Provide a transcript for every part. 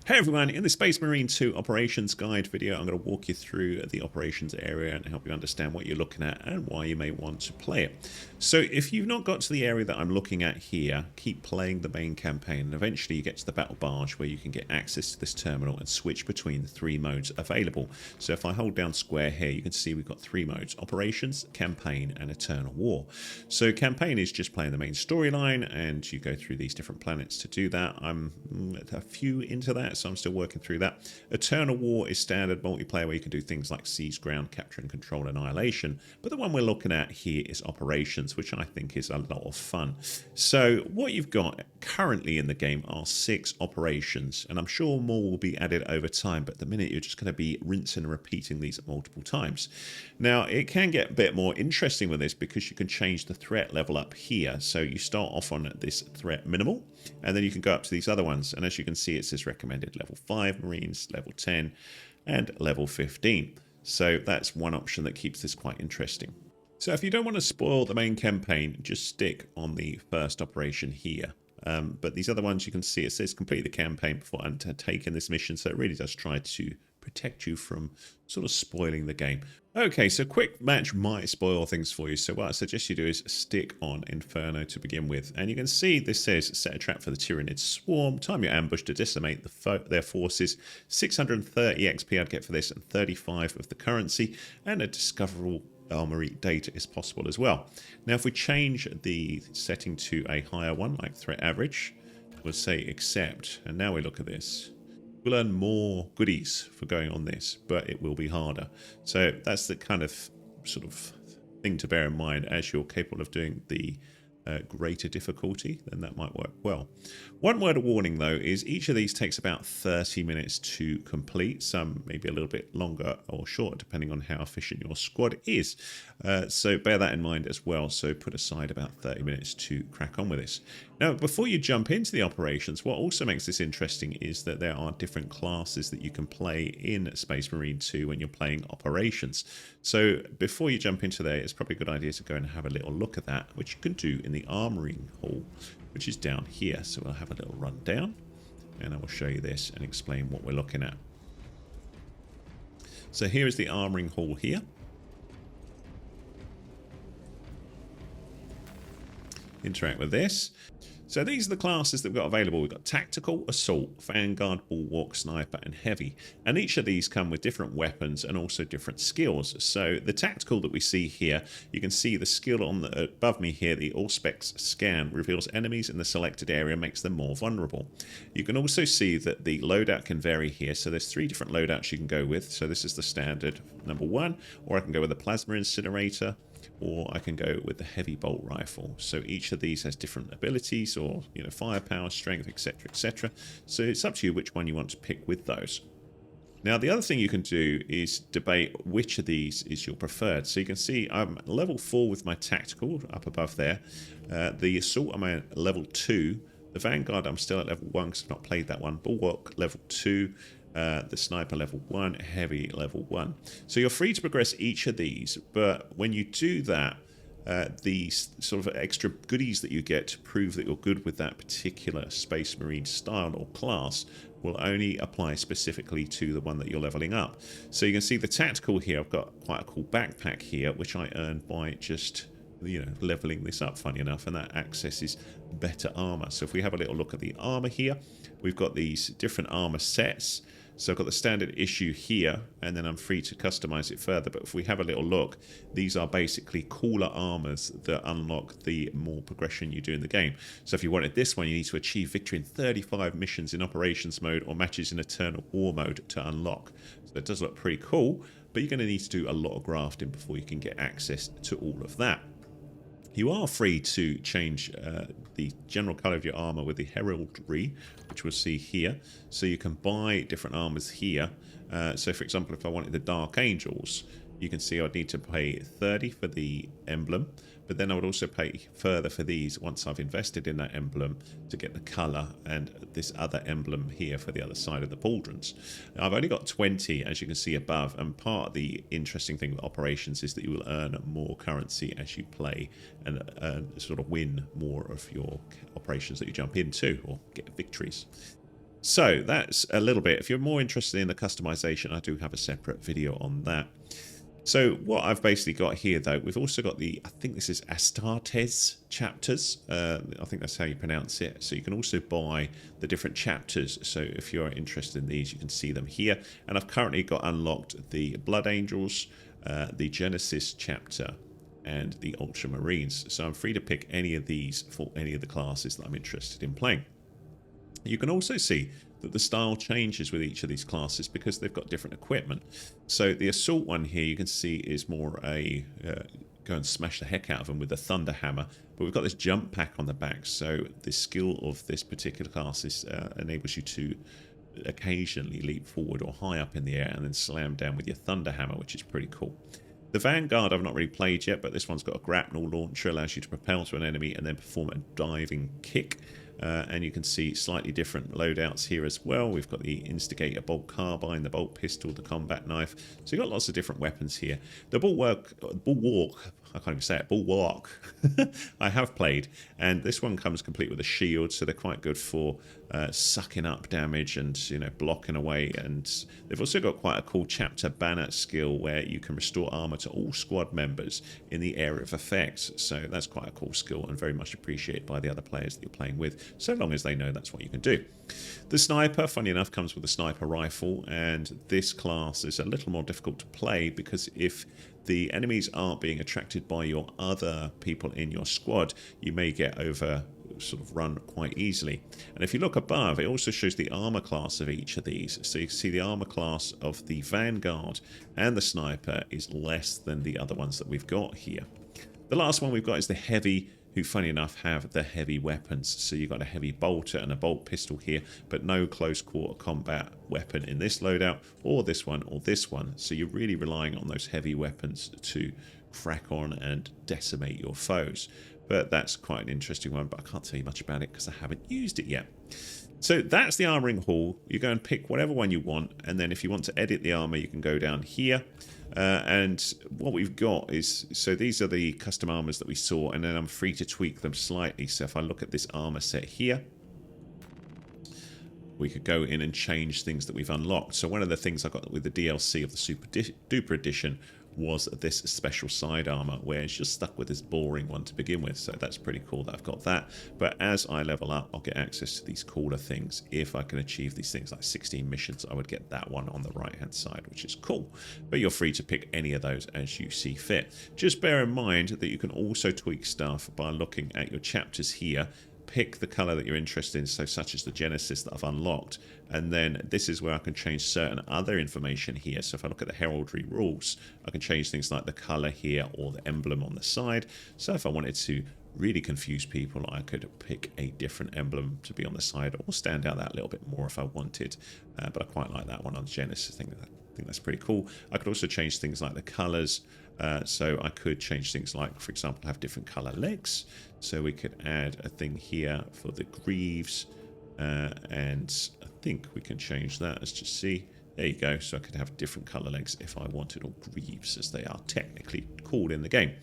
Hey everyone, in the Space Marine 2 Operations Guide video, I'm going to walk you through the operations area and help you understand what you're looking at and why you may want to play it. So if you've not got to the area that I'm looking at here, keep playing the main campaign and eventually you get to the battle barge where you can get access to this terminal and switch between the three modes available. So if I hold down square here, you can see we've got three modes: Operations, Campaign and Eternal War. So Campaign is just playing the main storyline and you go through these different planets to do that. I'm a few into that, so I'm still working through that. Eternal War is standard multiplayer where you can do things like seize ground, capture and control annihilation. But the one we're looking at here is Operations, which I think is a lot of fun. So what you've got currently in the game are 6 operations, and I'm sure more will be added over time, but at the minute you're just going to be rinsing and repeating these multiple times. Now it can get a bit more interesting with this because you can change the threat level up here. So you start off on this threat minimal, and then you can go up to these other ones, and as you can see it says recommended level 5 Marines, level 10 and level 15. So that's one option that keeps this quite interesting. So if you don't want to spoil the main campaign, just stick on the first operation here. But these other ones, you can see it says complete the campaign before undertaking this mission, so it really does try to protect you from sort of spoiling the game. Okay, so quick match might spoil things for you, so what I suggest you do is stick on Inferno to begin with. And you can see this says set a trap for the Tyranid swarm, time your ambush to decimate their forces, 630 XP I'd get for this, and 35 of the currency, and a discoverable armory data is possible as well. Now if we change the setting to a higher one, like threat average, we'll say accept, and now we look at this. We'll earn more goodies for going on this, but it will be harder. So that's the kind of sort of thing to bear in mind as you're capable of doing the greater difficulty, then that might work well. One word of warning though is each of these takes about 30 minutes to complete, some maybe a little bit longer or shorter depending on how efficient your squad is. So bear that in mind as well, so put aside about 30 minutes to crack on with this. Now before you jump into the operations, what also makes this interesting is that there are different classes that you can play in Space Marine 2 when you're playing operations. So before you jump into there, it's probably a good idea to go and have a little look at that, which you can do in the armoring hall, which is down here. So we'll have a little run down and I will show you this and explain what we're looking at. So here is the armoring hall here. Interact with this. So these are the classes that we've got available. We've got Tactical, Assault, Vanguard, Bulwark, Sniper and Heavy. And each of these come with different weapons and also different skills. So the Tactical that we see here, you can see the skill on the above me here, the All Specs Scan, reveals enemies in the selected area, makes them more vulnerable. You can also see that the loadout can vary here. So there's 3 different loadouts you can go with. So this is the standard number 1, or I can go with a Plasma Incinerator, or I can go with the heavy bolt rifle. So each of these has different abilities, or firepower, strength, etc, etc. So it's up to you which one you want to pick with those. Now the other thing you can do is debate which of these is your preferred. So you can see I'm level 4 with my tactical up above there. The assault I'm at level 2. The Vanguard I'm still at level 1 because I've not played that one. Bulwark level 2. The Sniper level 1, Heavy level 1. So you're free to progress each of these, but when you do that, these sort of extra goodies that you get to prove that you're good with that particular Space Marine style or class will only apply specifically to the one that you're leveling up. So you can see the Tactical here, I've got quite a cool backpack here, which I earned by just leveling this up, funny enough, and that accesses better armor. So if we have a little look at the armor here, we've got these different armor sets. So I've got the standard issue here, and then I'm free to customize it further. But if we have a little look, these are basically cooler armors that unlock the more progression you do in the game. So if you wanted this one, you need to achieve victory in 35 missions in operations mode or matches in Eternal War mode to unlock. So it does look pretty cool, but you're going to need to do a lot of grafting before you can get access to all of that. You are free to change the general colour of your armour with the heraldry, which we'll see here. So you can buy different armours here. So for example, if I wanted the Dark Angels, you can see I'd need to pay 30 for the emblem, but then I would also pay further for these once I've invested in that emblem to get the colour and this other emblem here for the other side of the pauldrons. Now, I've only got 20, as you can see above, and part of the interesting thing with operations is that you will earn more currency as you play and sort of win more of your operations that you jump into or get victories. So that's a little bit. If you're more interested in the customization, I do have a separate video on that. So what I've basically got here, though, we've also got the, I think this is Astartes chapters. I think that's how you pronounce it. So you can also buy the different chapters. So if you're interested in these, you can see them here. And I've currently got unlocked the Blood Angels, the Genesis chapter, and the Ultramarines. So I'm free to pick any of these for any of the classes that I'm interested in playing. You can also see that the style changes with each of these classes because they've got different equipment. So the assault one here you can see is more a go and smash the heck out of them with the thunder hammer, but we've got this jump pack on the back, so the skill of this particular class is, enables you to occasionally leap forward or high up in the air and then slam down with your thunder hammer, which is pretty cool. The Vanguard I've not really played yet, but this one's got a grapnel launcher, allows you to propel to an enemy and then perform a diving kick. And you can see slightly different loadouts here as well. We've got the Instigator bolt carbine, the bolt pistol, the combat knife. So you've got lots of different weapons here. The bulwark, I can't even say it, bulwark, I have played. And this one comes complete with a shield, so they're quite good for sucking up damage and, you know, blocking away. And they've also got quite a cool chapter banner skill where you can restore armor to all squad members in the area of effects. So that's quite a cool skill and very much appreciated by the other players that you're playing with, so long as they know that's what you can do. The sniper, funny enough, comes with a sniper rifle, and this class is a little more difficult to play because if the enemies aren't being attracted by your other people in your squad, you may get over sort of run quite easily. And if you look above, it also shows the armor class of each of these. So you can see the armor class of the Vanguard and the sniper is less than the other ones that we've got here. The last one we've got is the heavy, who funny enough have the heavy weapons. So you've got a heavy bolter and a bolt pistol here, but no close quarter combat weapon in this loadout, or this one, or this one. So you're really relying on those heavy weapons to crack on and decimate your foes. But that's quite an interesting one, but I can't tell you much about it because I haven't used it yet. So that's the armoring hall. You go and pick whatever one you want, and then if you want to edit the armor, you can go down here. And what we've got is, so these are the custom armors that we saw, and then I'm free to tweak them slightly. So if I look at this armor set here, we could go in and change things that we've unlocked. So one of the things I got with the DLC of the Super Duper Edition was this special side armor, where it's just stuck with this boring one to begin with. So that's pretty cool that I've got that. But as I level up, I'll get access to these cooler things. If I can achieve these things like 16 missions, I would get that one on the right hand side, which is cool. But you're free to pick any of those as you see fit. Just bear in mind that you can also tweak stuff by looking at your chapters here. Pick the color that you're interested in, so such as the Genesis that I've unlocked, and then this is where I can change certain other information here. So if I look at the heraldry rules, I can change things like the color here or the emblem on the side. So if I wanted to really confuse people, I could pick a different emblem to be on the side or stand out that little bit more if I wanted. But I quite like that one on Genesis. I think that's pretty cool. I could also change things like the colors. So I could change things like, for example, have different color legs. So we could add a thing here for the greaves, and I think we can change that. Let's just see. There you go. So I could have different color legs if I wanted, or greaves as they are technically called in the game.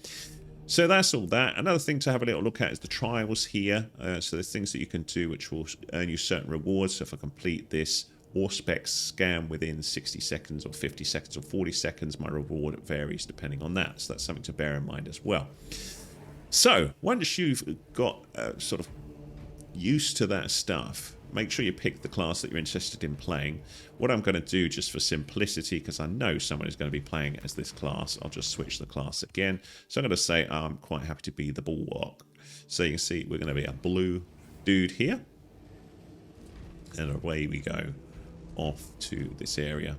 So that's all that. Another thing to have a little look at is the trials here. So there's things that you can do which will earn you certain rewards. So if I complete this Auspex scan within 60 seconds or 50 seconds or 40 seconds, my reward varies depending on that. So that's something to bear in mind as well. So once you've got sort of used to that stuff, make sure you pick the class that you're interested in playing. What I'm going to do, just for simplicity, because I know someone is going to be playing as this class, I'll just switch the class again. So I'm going to say I'm quite happy to be the Bulwark. So you can see we're going to be a blue dude here. And away we go off to this area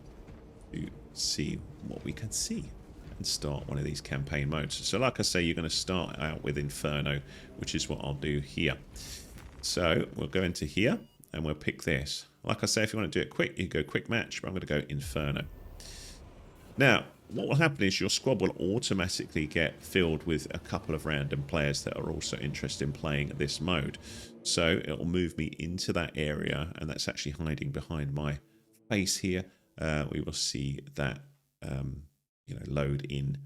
to see what we can see and start one of these campaign modes. So like I say, you're going to start out with Inferno, which is what I'll do here. So we'll go into here and we'll pick this. Like I say, if you want to do it quick, you go quick match, but I'm going to go Inferno. Now, what will happen is your squad will automatically get filled with a couple of random players that are also interested in playing this mode. So it'll move me into that area, and that's actually hiding behind my face here. We will see that load in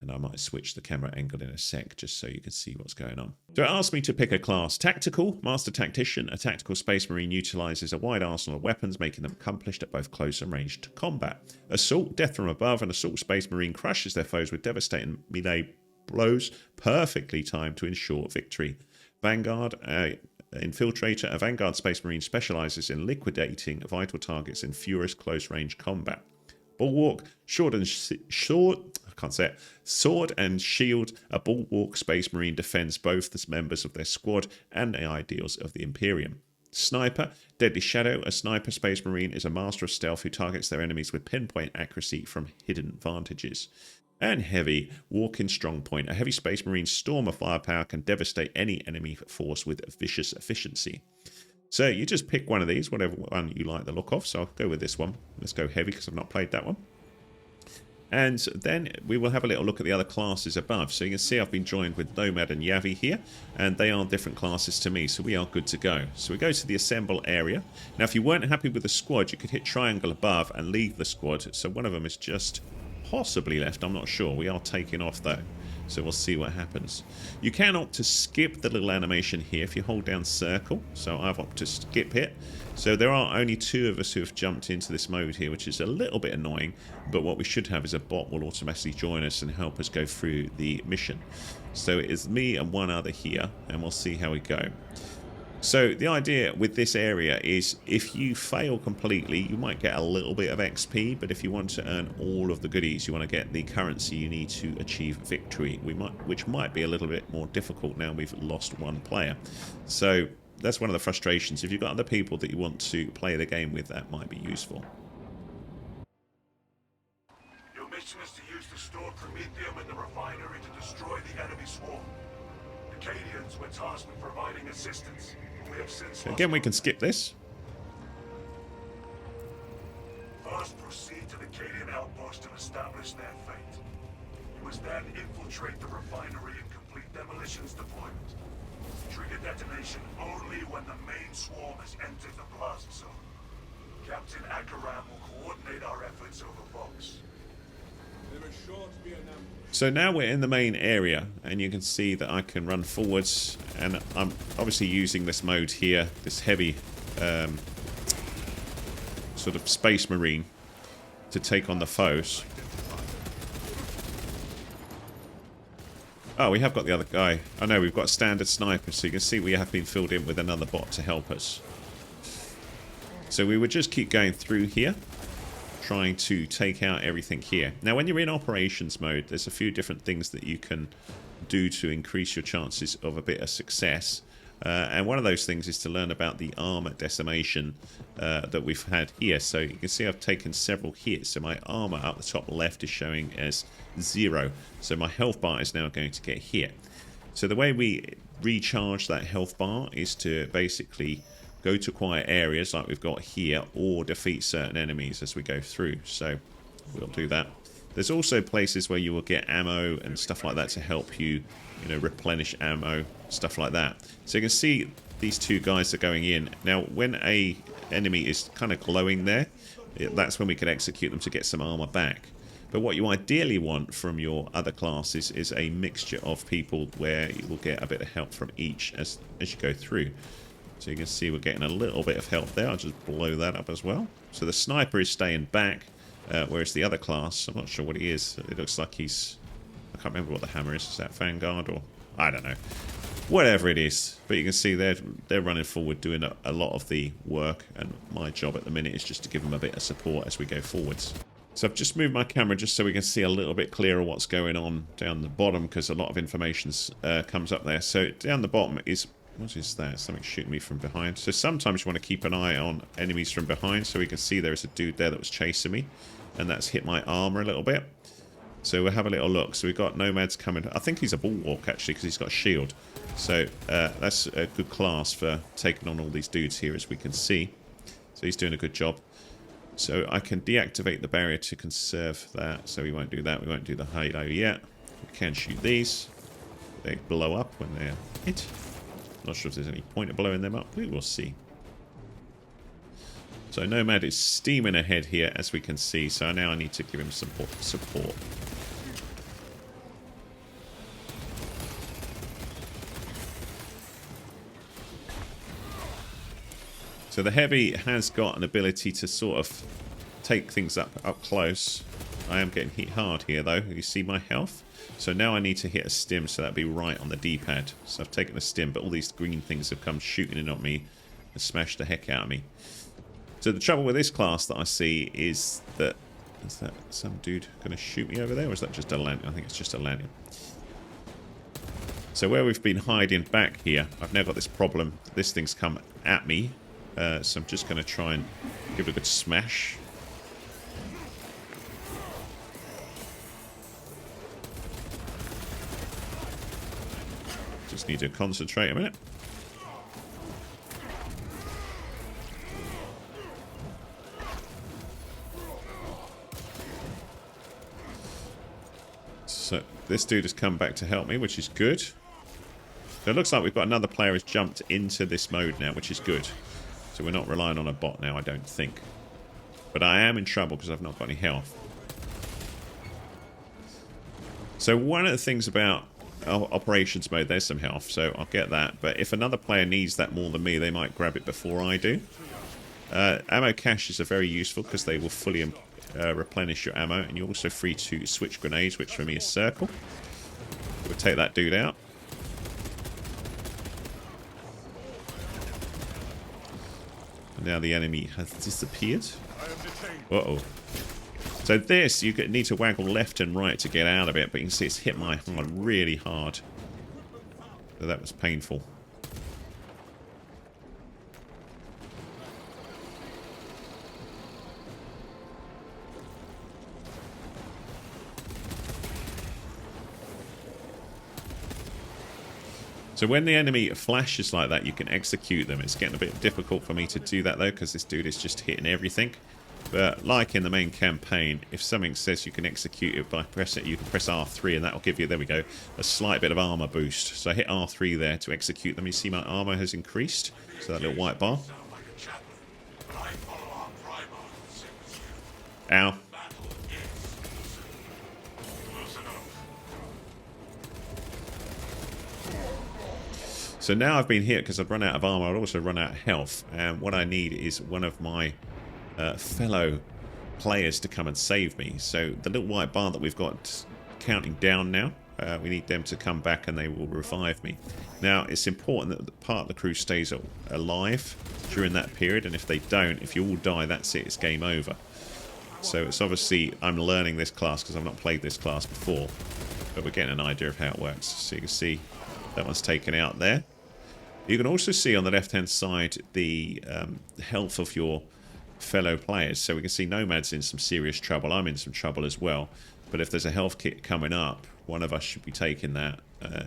And I might switch the camera angle in a sec just so you can see what's going on. So it asks me to pick a class. Tactical, Master Tactician. A tactical Space Marine utilizes a wide arsenal of weapons, making them accomplished at both close and ranged combat. Assault, Death from Above. An Assault Space Marine crushes their foes with devastating melee blows, perfectly timed to ensure victory. Vanguard, Infiltrator. A Vanguard Space Marine specializes in liquidating vital targets in furious close-range combat. Bulwark, sword and shield. A Bulwark Space Marine defends both the members of their squad and the ideals of the Imperium. Sniper, Deadly Shadow. A Sniper Space Marine is a master of stealth who targets their enemies with pinpoint accuracy from hidden vantages. And Heavy, Walk-in Strongpoint. A Heavy Space Marine's storm of firepower can devastate any enemy force with vicious efficiency. So you just pick one of these, whatever one you like the look of. So I'll go with this one. Let's go Heavy because I've not played that one. And then we will have a little look at the other classes above. So you can see I've been joined with Nomad and Yavi here, and they are different classes to me, so we are good to go. So we go to the assemble area. Now if you weren't happy with the squad, you could hit triangle above and leave the squad. So one of them is just possibly left, I'm not sure. We are taking off though, so we'll see what happens. You can opt to skip the little animation here if you hold down circle. So I've opted to skip it. So there are only 2 of us who have jumped into this mode here, which is a little bit annoying, but what we should have is a bot will automatically join us and help us go through the mission. So it is me and one other here, and we'll see how we go. So the idea with this area is if you fail completely, you might get a little bit of XP, but if you want to earn all of the goodies, you want to get the currency you need to achieve victory, which might be a little bit more difficult now we've lost one player. So that's one of the frustrations. If you've got other people that you want to play the game with, that might be useful. Your mission is to use the stored Promethium in the refinery to destroy the enemy swarm. The Cadians were tasked with providing assistance. We have since Again, we can skip this. First, proceed to the Cadian outpost and establish their fate. You must then infiltrate the refinery and complete demolitions deployment. Trigger detonation only when the main swarm has entered the blast zone. Captain Akaram will coordinate our efforts over Vox. There is sure to be an ambush. So now we're in the main area, and you can see that I can run forwards, and I'm obviously using this mode here, this heavy sort of Space Marine to take on the foes. Oh, we have got the other guy. I know, we've got standard snipers, so you can see we have been filled in with another bot to help us. So we would just keep going through here, trying to take out everything here. Now when you're in operations mode, there's a few different things that you can do to increase your chances of a bit of success. And one of those things is to learn about the armor decimation that we've had here. So you can see I've taken several hits. So my armor up the top left is showing as 0. So my health bar is now going to get hit. So the way we recharge that health bar is to basically go to quiet areas like we've got here, or defeat certain enemies as we go through. So we'll do that. There's also places where you will get ammo and stuff like that to help you, replenish ammo, stuff like that. So you can see these 2 guys are going in. Now, when a enemy is kind of glowing there, that's when we can execute them to get some armor back. But what you ideally want from your other classes is a mixture of people where you will get a bit of help from each as you go through. So you can see we're getting a little bit of help there. I'll just blow that up as well. So the sniper is staying back, whereas the other class, I'm not sure what he is. It looks like he's... I can't remember what the hammer is. Is that Vanguard or... I don't know. Whatever it is. But you can see they're running forward, doing a lot of the work. And my job at the minute is just to give them a bit of support as we go forwards. So I've just moved my camera just so we can see a little bit clearer what's going on down the bottom, because a lot of information comes up there. So down the bottom is... What is that? Something shooting me from behind. So sometimes you want to keep an eye on enemies from behind. So we can see there's a dude there that was chasing me. And that's hit my armor a little bit. So we'll have a little look. So we've got Nomads coming. I think he's a Bulwark actually, because he's got a shield. So that's a good class for taking on all these dudes here, as we can see. So he's doing a good job. So I can deactivate the barrier to conserve that. So we won't do that. We won't do the halo yet. We can shoot these. They blow up when they're hit. Not sure if there's any point of blowing them up. We will see. So Nomad is steaming ahead here, as we can see. So now I need to give him some support. So the heavy has got an ability to sort of take things up close. I am getting hit hard here though. You see my health? So now I need to hit a stim, so that'd be right on the D-pad. So I've taken a stim, but all these green things have come shooting in on me and smashed the heck out of me. So the trouble with this class that I see is that... Is that some dude going to shoot me over there, or is that just a lantern? I think it's just a lantern. So where we've been hiding back here, I've now got this problem. This thing's come at me. So I'm just going to try and give it a good smash. Just need to concentrate a minute. So this dude has come back to help me, which is good. So it looks like we've got another player who's jumped into this mode now, which is good. So we're not relying on a bot now, I don't think. But I am in trouble because I've not got any health. So one of the things about operations mode, there's some health, so I'll get that. But if another player needs that more than me, they might grab it before I do. Ammo caches are very useful because they will fully replenish your ammo, and you're also free to switch grenades, which for me is circle. We'll take that dude out. And now the enemy has disappeared. Uh-oh. So this, you need to waggle left and right to get out of it, but you can see it's hit my heart really hard. So that was painful. So when the enemy flashes like that, you can execute them. It's getting a bit difficult for me to do that though, because this dude is just hitting everything. But like in the main campaign, if something says you can execute it by pressing it, you can press R3 and that will give you, there we go, a slight bit of armor boost. So I hit R3 there to execute them. You see my armor has increased. So that little white bar. Ow. So now I've been hit because I've run out of armor. I've also run out of health. And what I need is one of my fellow players to come and save me. So the little white bar that we've got counting down now, we need them to come back and they will revive me. Now it's important that the part of the crew stays alive during that period, and if they don't, if you all die, that's it, it's game over. So it's obviously, I'm learning this class because I've not played this class before, but we're getting an idea of how it works. So you can see that one's taken out there. You can also see on the left hand side the health of your fellow players. So we can see Nomad's in some serious trouble. I'm in some trouble as well. But if there's a health kit coming up, one of us should be taking that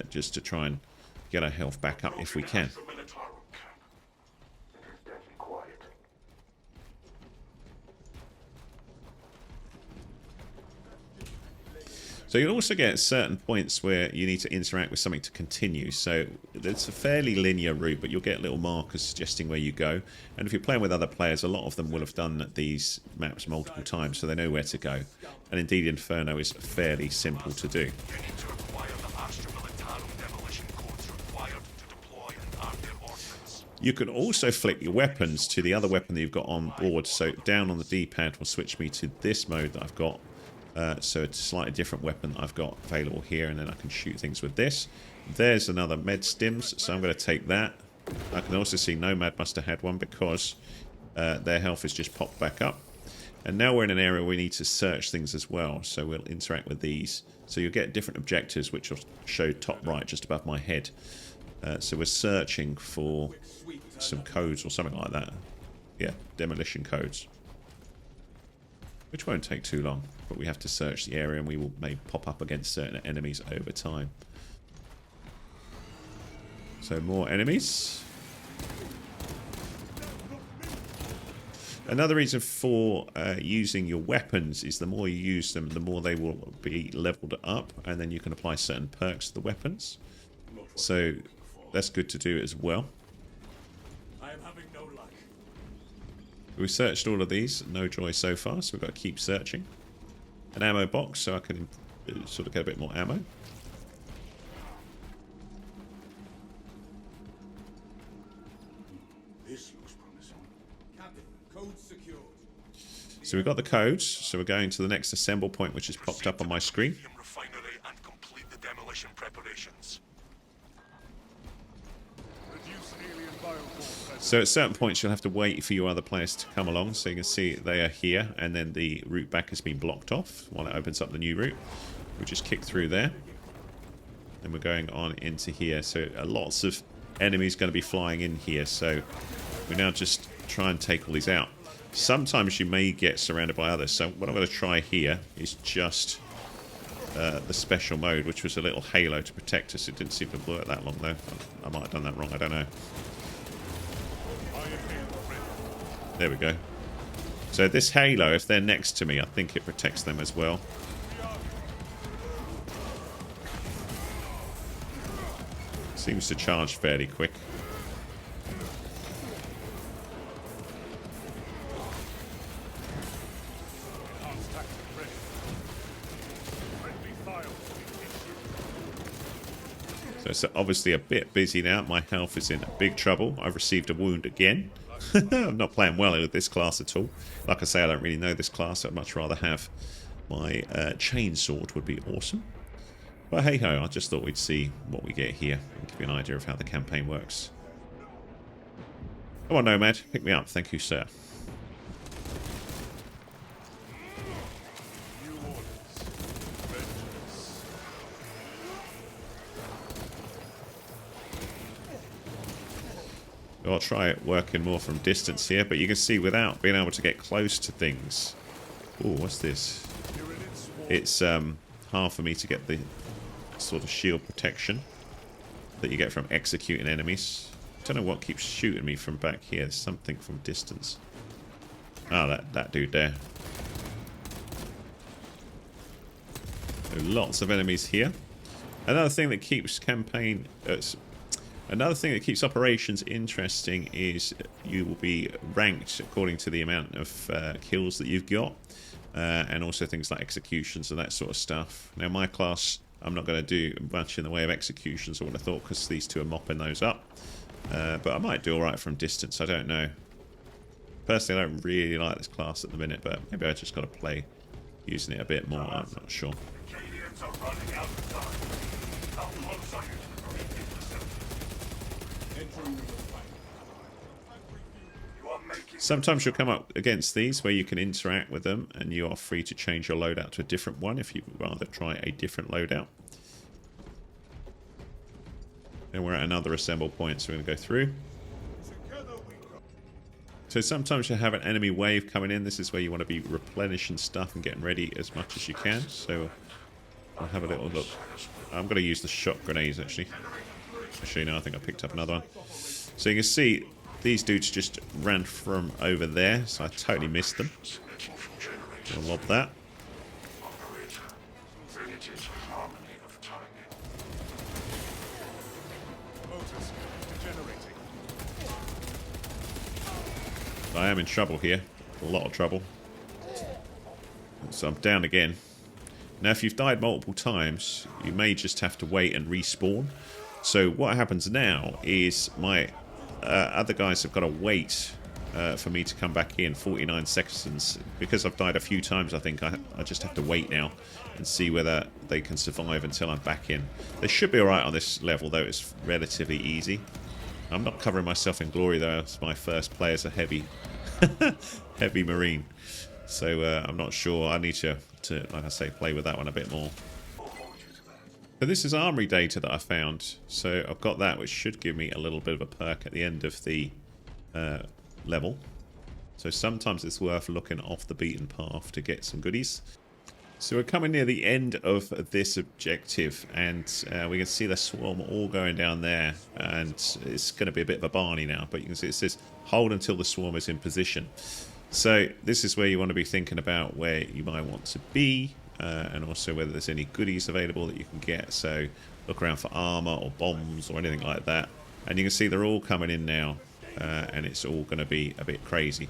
just to try and get our health back up if we can. So you'll also get certain points where you need to interact with something to continue. So it's a fairly linear route, but you'll get little markers suggesting where you go. And if you're playing with other players, a lot of them will have done these maps multiple times, so they know where to go. And indeed, Inferno is fairly simple to do. You can also flick your weapons to the other weapon that you've got on board. So down on the D-pad will switch me to this mode that I've got. So it's a slightly different weapon that I've got available here, and then I can shoot things with this. There's another med stims, so I'm going to take that. I can also see Nomad must have had one because their health has just popped back up. And now we're in an area where we need to search things as well, so we'll interact with these. So you'll get different objectives, which will show top right just above my head. So we're searching for some codes or something like that. Yeah, demolition codes. Which won't take too long, but we have to search the area and we will maybe pop up against certain enemies over time. So more enemies. Another reason for using your weapons is the more you use them, the more they will be leveled up, and then you can apply certain perks to the weapons. So that's good to do as well. We've searched all of these, no joy so far, so we've got to keep searching. An ammo box, so I can sort of get a bit more ammo. This looks promising. So we've got the codes. So we're going to the next assemble point, which is popped up on my screen. Refinery and complete the demolition preparations. So at certain points, you'll have to wait for your other players to come along. So you can see they are here, and then the route back has been blocked off while it opens up the new route. We'll just kick through there. And we're going on into here. So lots of enemies going to be flying in here. So we now just try and take all these out. Sometimes you may get surrounded by others. So what I'm going to try here is just the special mode, which was a little halo to protect us. It didn't seem to work that long, though. I might have done that wrong. I don't know. There we go. So this halo, if they're next to me, I think it protects them as well. Seems to charge fairly quick. So it's obviously a bit busy now. My health is in big trouble. I've received a wound again. I'm not playing well with this class at all. Like I say, I don't really know this class. I'd much rather have my chainsword would be awesome. But hey ho, I just thought we'd see what we get here and give you an idea of how the campaign works. Come on, Nomad, pick me up. Thank you, sir. I'll try it working more from distance here, but you can see without being able to get close to things. Oh, what's this? It's hard for me to get the sort of shield protection that you get from executing enemies. Don't know what keeps shooting me from back here. There's something from distance. Oh, that dude there. So lots of enemies here. Another thing that keeps Another thing that keeps operations interesting is you will be ranked according to the amount of kills that you've got, and also things like executions and that sort of stuff. Now my class, I'm not going to do much in the way of executions, I would have thought, because these two are mopping those up. But I might do alright from distance, I don't know. Personally, I don't really like this class at the minute, but maybe I just got to play using it a bit more, I'm not sure. Sometimes you'll come up against these where you can interact with them, and you are free to change your loadout to a different one if you'd rather try a different loadout. And we're at another assemble point, so we're going to go through. So sometimes you have an enemy wave coming in. This is where you want to be replenishing stuff and getting ready as much as you can. So I'll have a little look. I'm going to use the shot grenades, actually. Actually, no, I think I picked up another one. So you can see these dudes just ran from over there, so I totally missed them. We'll lob that. I am in trouble here. A lot of trouble. So I'm down again. Now, if you've died multiple times, you may just have to wait and respawn. So what happens now is my other guys have got to wait for me to come back in 49 seconds. Because I've died a few times, I think I just have to wait now and see whether they can survive until I'm back in. They should be alright on this level, though. It's relatively easy. I'm not covering myself in glory, though. It's my first play as a heavy heavy marine. So I'm not sure. I need to, like I say, play with that one a bit more. So this is armory data that I found. So I've got that, which should give me a little bit of a perk at the end of the level. So sometimes it's worth looking off the beaten path to get some goodies. So we're coming near the end of this objective, and we can see the swarm all going down there, and it's going to be a bit of a Barney now, but you can see it says hold until the swarm is in position. So this is where you want to be thinking about where you might want to be, and also whether there's any goodies available that you can get. So look around for armor or bombs or anything like that, and you can see they're all coming in now, and it's all going to be a bit crazy.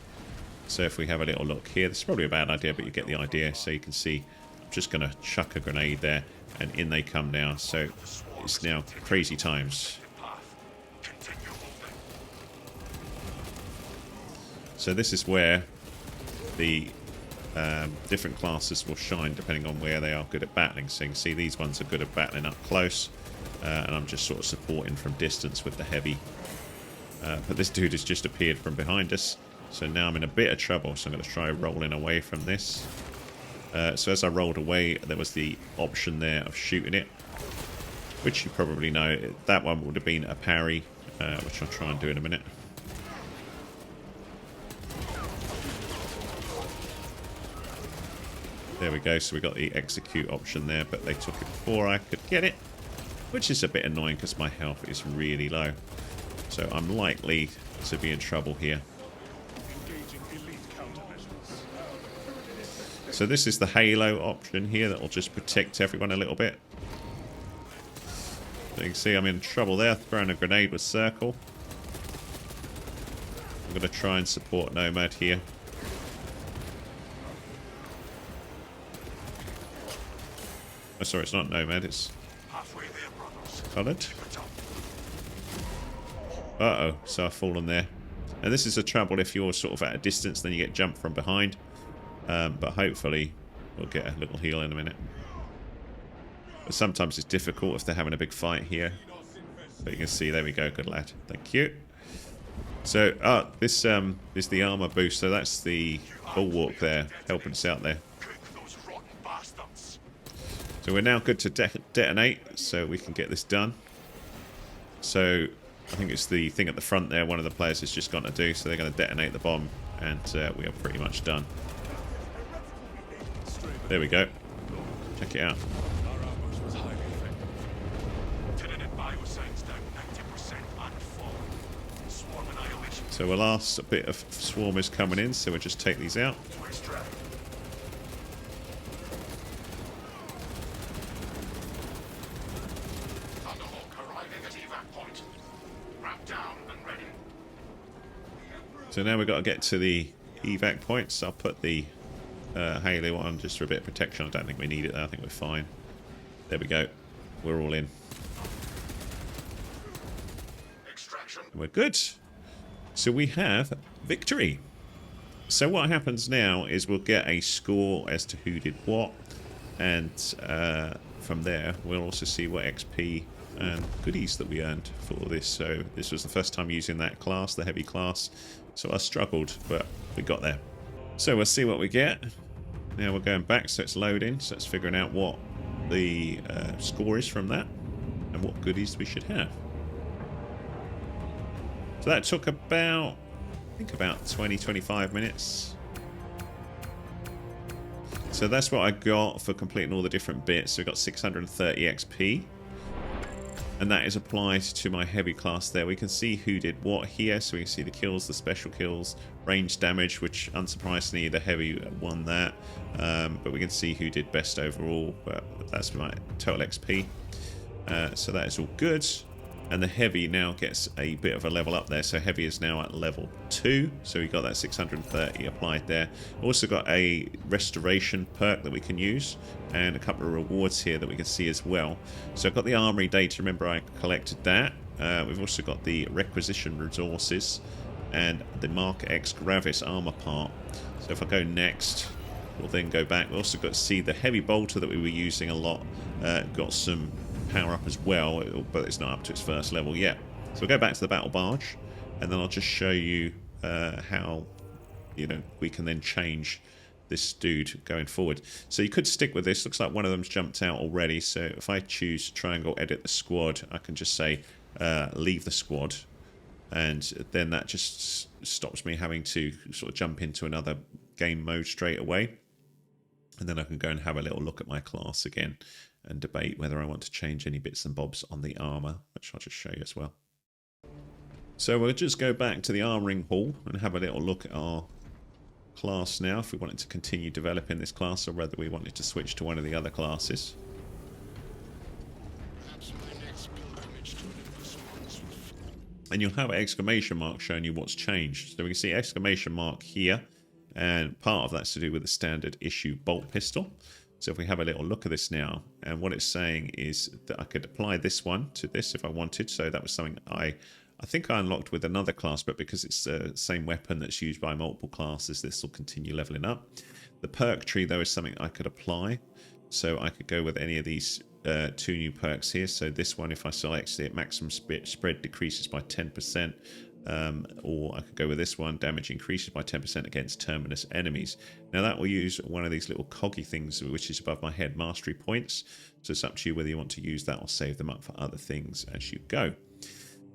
So if we have a little look here, this is probably a bad idea, but you get the idea. So you can see I'm just going to chuck a grenade there, and in they come now. So it's now crazy times. So this is where the different classes will shine depending on where they are good at battling. So you can see these ones are good at battling up close, and I'm just sort of supporting from distance with the heavy. But this dude has just appeared from behind us, so now I'm in a bit of trouble. So I'm going to try rolling away from this. So as I rolled away, there was the option there of shooting it, which you probably know. That one would have been a parry, which I'll try and do in a minute. There we go, so we got the execute option there, but they took it before I could get it, which is a bit annoying because my health is really low. So I'm likely to be in trouble here. So this is the halo option here that will just protect everyone a little bit. So you can see I'm in trouble there, throwing a grenade with circle. I'm going to try and support Nomad here. Oh, sorry, it's not Nomad, it's Coloured. Uh-oh, so I've fallen there. And this is the trouble if you're sort of at a distance, then you get jumped from behind. But hopefully we'll get a little heal in a minute. But sometimes it's difficult if they're having a big fight here. But you can see, there we go, good lad. Thank you. So, this is the armor boost, so that's the bulwark there, helping us out there. So we're now good to detonate, so we can get this done. So I think it's the thing at the front there one of the players has just gone to do, so they're going to detonate the bomb, and we are pretty much done. There we go. Check it out. So our last bit of swarm is coming in, so we'll just take these out. So now we've got to get to the evac points. I'll put the halo on just for a bit of protection. I don't think we need it though. I think we're fine. There we go. We're all in. And we're good. So we have victory. So what happens now is we'll get a score as to who did what. And from there, we'll also see what XP and goodies that we earned for this. So this was the first time using that class, the heavy class. So I struggled, but we got there. So we'll see what we get. Now we're going back, so it's loading. So it's figuring out what the score is from that and what goodies we should have. So that took about, I think about 20-25 minutes. So that's what I got for completing all the different bits. So we got 630 XP. And that is applied to my heavy class there. We can see who did what here. So we can see the kills, the special kills, range damage, which unsurprisingly the heavy won that. But we can see who did best overall. But that's my total XP. So that is all good. And the heavy now gets a bit of a level up there. So heavy is now at level 2. So we got that 630 applied there. Also got a restoration perk that we can use. And a couple of rewards here that we can see as well. So I've got the armory data. Remember I collected that. We've also got the requisition resources. And the Mark X Gravis armor part. So if I go next, we'll then go back. We also got to see the heavy bolter that we were using a lot. Got some power up as well, but it's not up to its first level yet. So we'll go back to the battle barge, and then I'll just show you how we can then change this dude going forward. So you could stick with this. Looks like one of them's jumped out already. So if I choose triangle edit the squad, I can just say leave the squad, and then that just stops me having to sort of jump into another game mode straight away. And then I can go and have a little look at my class again and debate whether I want to change any bits and bobs on the armor, which I'll just show you as well. So we'll just go back to the armoring hall and have a little look at our class now, if we wanted to continue developing this class or whether we wanted to switch to one of the other classes. And you'll have an exclamation mark showing you what's changed. So we can see exclamation mark here, and part of that's to do with the standard issue bolt pistol. So if we have a little look at this now, and what it's saying is that I could apply this one to this if I wanted. So that was something I think I unlocked with another class, but because it's the same weapon that's used by multiple classes, this will continue leveling up. The perk tree, though, is something I could apply. So I could go with any of these 2 new perks here. So this one, if I select it, maximum spread decreases by 10%. Or I could go with this one, damage increases by 10% against terminus enemies. Now that will use one of these little coggy things which is above my head, mastery points. So it's up to you whether you want to use that or save them up for other things as you go.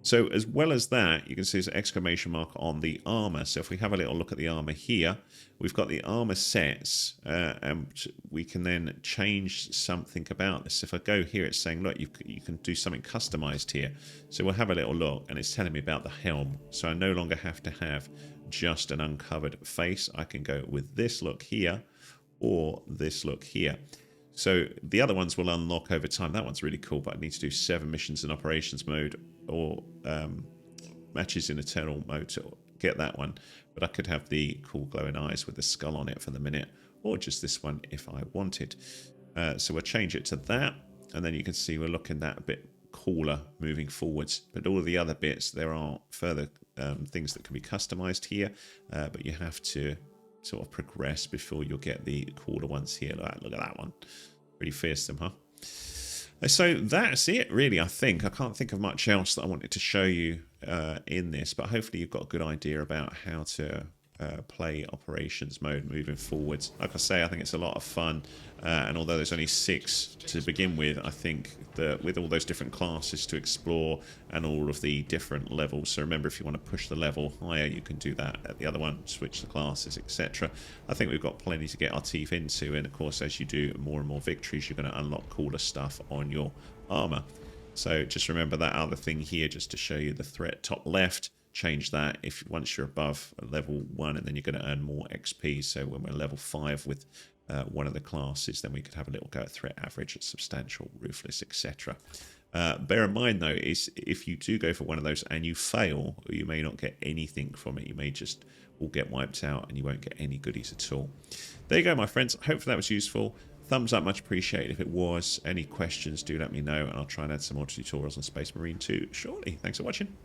So as well as that, you can see there's an exclamation mark on the armor. So if we have a little look at the armor here, we've got the armor sets, and we can then change something about this. If I go here, it's saying, look, you can do something customized here. So we'll have a little look, and it's telling me about the helm. So I no longer have to have just an uncovered face. I can go with this look here or this look here. So the other ones will unlock over time. That one's really cool, but I need to do 7 missions in operations mode or matches in eternal mode to get that one. But I could have the cool glowing eyes with the skull on it for the minute, or just this one if I wanted. So we'll change it to that, and then you can see we're looking that a bit cooler moving forwards. But all of the other bits, there are further things that can be customized here, but you have to sort of progress before you'll get the cooler ones here. Look at that one. Pretty fearsome, huh? So that's it, really, I think. I can't think of much else that I wanted to show you in this, but hopefully you've got a good idea about how to play operations mode moving forwards. Like I say, I think it's a lot of fun, and although there's only 6 to begin with, I think that with all those different classes to explore and all of the different levels, so remember, if you want to push the level higher, you can do that at the other one, switch the classes, etc. I think we've got plenty to get our teeth into, and of course, as you do more and more victories, you're going to unlock cooler stuff on your armor. So just remember that other thing here, just to show you the threat top left. Change that if once you're above level 1, and then you're going to earn more XP. So when we're level 5 with one of the classes, then we could have a little go at threat average, substantial, ruthless, etc. Bear in mind though, is if you do go for one of those and you fail, you may not get anything from it. You may just all get wiped out and you won't get any goodies at all. There you go, my friends. Hopefully that was useful. Thumbs up, much appreciated if it was. Any questions, do let me know, and I'll try and add some more tutorials on Space Marine 2 shortly. Thanks for watching.